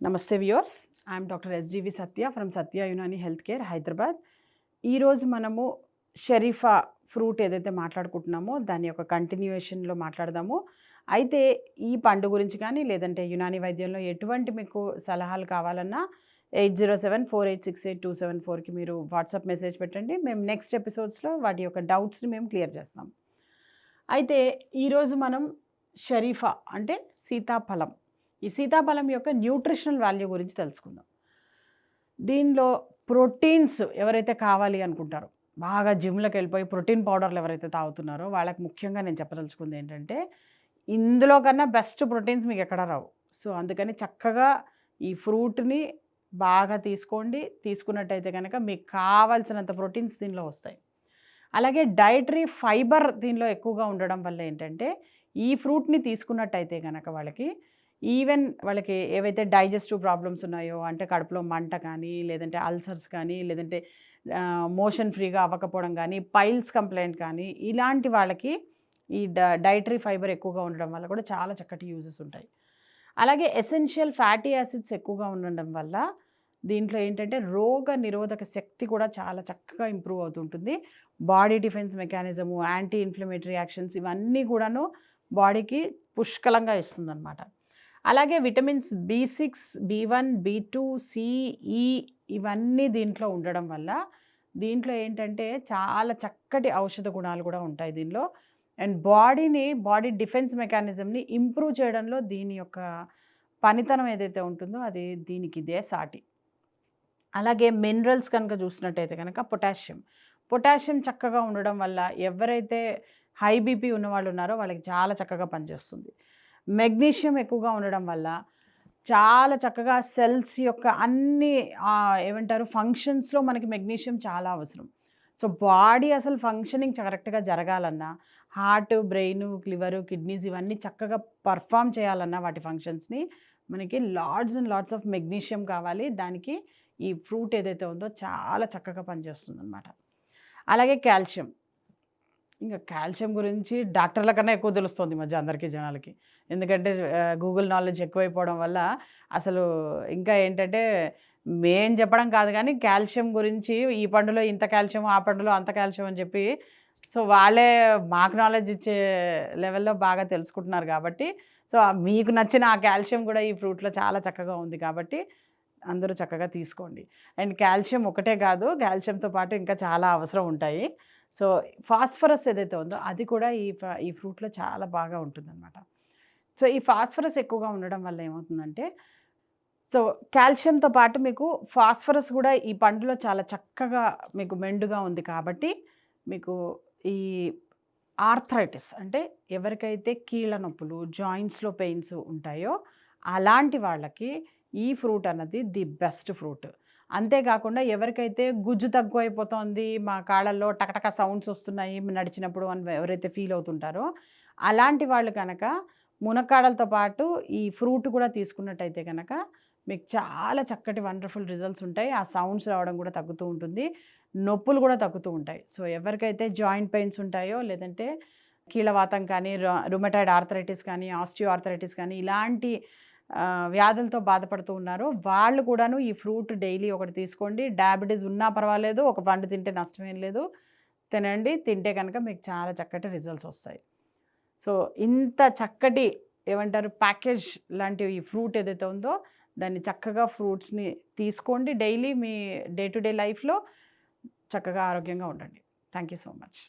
నమస్తే viewers, I'm doctor SGV Satya from Satya Unani health care Hyderabad. ఈరోజు మనము షరీఫా ఫ్రూట్ ఏదైతే మాట్లాడుకుంటున్నామో దాని యొక్క కంటిన్యూయేషన్లో మాట్లాడదాము. అయితే ఈ పండు గురించి కానీ లేదంటే యునాని వైద్యంలో ఎటువంటి మీకు సలహాలు కావాలన్నా 8074868274కి మీరు వాట్సాప్ మెసేజ్ పెట్టండి. మేము నెక్స్ట్ ఎపిసోడ్స్లో వాటి యొక్క డౌట్స్ని మేము క్లియర్ చేస్తాం. అయితే ఈరోజు మనం షరీఫా అంటే సీతాఫలం, ఈ సీతాఫలం యొక్క న్యూట్రిషనల్ వాల్యూ గురించి తెలుసుకుందాం. దీనిలో ప్రోటీన్స్ ఎవరైతే కావాలి అనుకుంటారో, బాగా జిమ్లకు వెళ్ళిపోయి ప్రోటీన్ పౌడర్లు ఎవరైతే తాగుతున్నారో వాళ్ళకి ముఖ్యంగా నేను చెప్పదలుచుకుంది ఏంటంటే, ఇందులో కన్నా బెస్ట్ ప్రోటీన్స్ మీకు ఎక్కడ రావు. సో అందుకని చక్కగా ఈ ఫ్రూట్ని బాగా తీసుకోండి. తీసుకున్నట్టయితే కనుక మీకు కావాల్సినంత ప్రోటీన్స్ దీనిలో వస్తాయి. అలాగే డైటరీ ఫైబర్ దీనిలో ఎక్కువగా ఉండడం వల్ల ఏంటంటే, ఈ ఫ్రూట్ని తీసుకున్నట్టయితే కనుక వాళ్ళకి ఏవైతే డైజెస్టివ్ ప్రాబ్లమ్స్ ఉన్నాయో, అంటే కడుపులో మంట కానీ, లేదంటే అల్సర్స్ కానీ, లేదంటే మోషన్ ఫ్రీగా అవ్వకపోవడం కానీ, పైల్స్ కంప్లైంట్ కానీ, ఇలాంటి వాళ్ళకి ఈ డైటరీ ఫైబర్ ఎక్కువగా ఉండడం వల్ల కూడా చాలా చక్కటి యూజెస్ ఉంటాయి. అలాగే ఎసెన్షియల్ ఫ్యాటీ యాసిడ్స్ ఎక్కువగా ఉండడం వల్ల దీంట్లో ఏంటంటే రోగ నిరోధక శక్తి కూడా చాలా చక్కగా ఇంప్రూవ్ అవుతుంటుంది. Body defence mechanism, anti inflammatory actions ఇవన్నీ కూడాను బాడీకి పుష్కలంగా ఇస్తుందన్నమాట. అలాగే vitamins B6, B1, B2, C, E ఇవన్నీ దీంట్లో ఉండడం వల్ల దీంట్లో ఏంటంటే చాలా చక్కటి ఔషధ గుణాలు కూడా ఉంటాయి దీనిలో. అండ్ బాడీ డిఫెన్స్ మెకానిజంని ఇంప్రూవ్ చేయడంలో దీని యొక్క పనితనం ఏదైతే ఉంటుందో అది దీనికి ఇదే సాటి. అలాగే మినరల్స్ కనుక చూసినట్టయితే కనుక పొటాషియం చక్కగా ఉండడం వల్ల ఎవరైతే హై బీపీ ఉన్నవాళ్ళు ఉన్నారో వాళ్ళకి చాలా చక్కగా పనిచేస్తుంది. మెగ్నీషియం ఎక్కువగా ఉండడం వల్ల చాలా చక్కగా సెల్స్ యొక్క అన్ని ఫంక్షన్స్లో మనకి మెగ్నీషియం చాలా అవసరం. సో బాడీ అసలు ఫంక్షనింగ్ కరెక్ట్గా జరగాలన్నా, హార్ట్, బ్రెయిన్, లివరు, కిడ్నీస్ ఇవన్నీ చక్కగా పర్ఫామ్ చేయాలన్నా వాటి ఫంక్షన్స్ని మనకి lots and lots of magnesium కావాలి. దానికి ఈ ఫ్రూట్ ఏదైతే ఉందో చాలా చక్కగా పనిచేస్తుంది అన్నమాట. అలాగే కాల్షియం గురించి డాక్టర్ల కన్నా ఎక్కువ తెలుస్తుంది మధ్య అందరికీ జనాలకి. ఎందుకంటే గూగుల్ నాలెడ్జ్ ఎక్కువైపోవడం వల్ల అసలు ఇంకా ఏంటంటే మేం చెప్పడం కాదు కానీ కాల్షియం గురించి ఈ పండులో ఇంత కాల్షియం, ఆ పండులో అంత కాల్షియం అని చెప్పి సో వాళ్ళే మాకు నాలెడ్జ్ ఇచ్చే లెవెల్లో బాగా తెలుసుకుంటున్నారు. కాబట్టి సో మీకు నచ్చిన ఆ కాల్షియం కూడా ఈ ఫ్రూట్లో చాలా చక్కగా ఉంది కాబట్టి అందరూ చక్కగా తీసుకోండి. అండ్ కాల్షియం ఒకటే కాదు, కాల్షియంతో పాటు ఇంకా చాలా అవసరం ఉంటాయి. సో ఫాస్ఫరస్ ఏదైతే ఉందో అది కూడా ఈ ఫ్రూట్లో చాలా బాగా ఉంటుందన్నమాట. సో ఈ ఫాస్ఫరస్ ఎక్కువగా ఉండడం వల్ల ఏమవుతుందంటే, సో కాల్షియంతో పాటు మీకు ఫాస్ఫరస్ కూడా ఈ పండులో చాలా చక్కగా మీకు మెండుగా ఉంది. కాబట్టి మీకు ఈ ఆర్థరైటిస్ అంటే ఎవరికైతే కీళ్ళ నొప్పులు, జాయింట్స్లో పెయిన్స్ ఉంటాయో అలాంటి వాళ్ళకి ఈ ఫ్రూట్ అన్నది ది బెస్ట్ ఫ్రూట్. అంతేకాకుండా ఎవరికైతే గుజ్జు తక్కువైపోతుంది, మా కాళ్ళల్లో టకటక సౌండ్స్ వస్తున్నాయి నడిచినప్పుడు అని ఎవరైతే ఫీల్ అవుతుంటారో అలాంటి వాళ్ళు కనుక మునక్కాడలతో పాటు ఈ ఫ్రూట్ కూడా తీసుకున్నట్టయితే కనుక మీకు చాలా చక్కటి వండర్ఫుల్ రిజల్ట్స్ ఉంటాయి. ఆ సౌండ్స్ రావడం కూడా తగ్గుతూ ఉంటుంది, నొప్పులు కూడా తగ్గుతూ ఉంటాయి. సో ఎవరికైతే జాయింట్ పెయిన్స్ ఉంటాయో, లేదంటే కీళ్ళవాతం కానీ, రుమటాయిడ్ ఆర్థరైటిస్ కానీ, ఆస్టియో ఆర్థరైటిస్ కానీ ఇలాంటి వ్యాధులతో బాధపడుతూ ఉన్నారో వాళ్ళు కూడాను ఈ ఫ్రూట్ డైలీ ఒకటి తీసుకోండి. డయాబెటీస్ ఉన్నా పర్వాలేదు, ఒక పండు తింటే నష్టమేం లేదు, తినండి. తింటే కనుక మీకు చాలా చక్కటి రిజల్ట్స్ వస్తాయి. సో ఇంత చక్కటి ప్యాకేజ్ లాంటి ఈ ఫ్రూట్ ఏదైతే ఉందో దాన్ని చక్కగా ఫ్రూట్స్ని తీసుకోండి. Daily me day to day లైఫ్లో చక్కగా ఆరోగ్యంగా ఉండండి. Thank you so much.